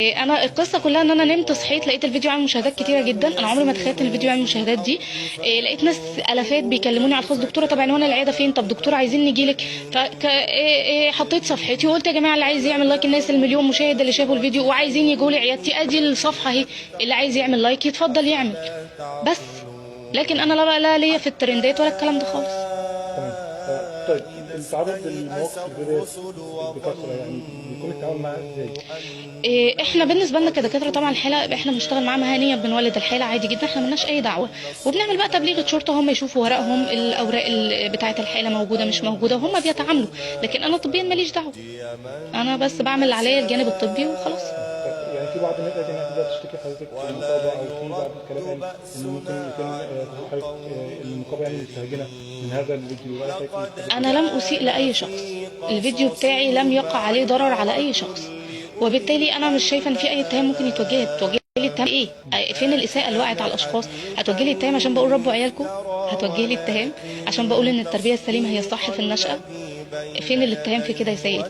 انا القصه كلها ان انا نمت صحيت لقيت الفيديو عامل مشاهدات كتيره جدا. انا عمري ما تخيلت ان الفيديو عامل المشاهدات دي. لقيت ناس الافات بيكلموني على الخاص: دكتوره طب عنوان العياده فين؟ طب دكتوره عايزين نجي لك. حطيت صفحتي وقلت يا جماعه اللي عايز يعمل لايك، الناس المليون مشاهد اللي شافوا الفيديو وعايزين يجوا لي عيادتي ادي الصفحه اهي، اللي عايز يعمل لايك يتفضل يعمل. بس لكن انا لا ليا في الترندات ولا الكلام ده خالص. تمام. طيب التعرض للمواقف الإيجابية بكثرة يعني بيكون التعامل معها ازاي؟ احنا بالنسبه لنا كدكاتره طبعا الحاله احنا بنشتغل معاها مهنيا، بنولد الحاله عادي جدا، احنا ملناش اي دعوه. وبنعمل بقى تبليغ شرطه، هم يشوفوا ورقهم الاوراق بتاعه الحاله موجوده مش موجوده وهم بيتعاملوا. لكن انا طبيا ماليش دعوه، انا بس بعمل اللي عليا الجانب الطبي وخلاص. طيب يعني في بعض الناس قالت انها تبدا تشتكي حضرتك في النقابه، او في بعض الكلام قال ان ممكن يتم حضرتك النقابه يعني مستهجنه من هذا الفيديو، رايك انا لم اسيء لاي شخص، الفيديو بتاعي لم يقع عليه ضرر على اي شخص، وبالتالي انا مش شايفه ان في اي اتهام ممكن توجه لي اتهام ايه؟ فين الاساءه اللي وقعت على الاشخاص؟ هتوجه لي اتهام عشان بقول ربوا عيالكم؟ هتوجه لي اتهام عشان بقول ان التربيه السليمه هي الصح في النشأة؟ فين الاتهام في كده يا سيدي؟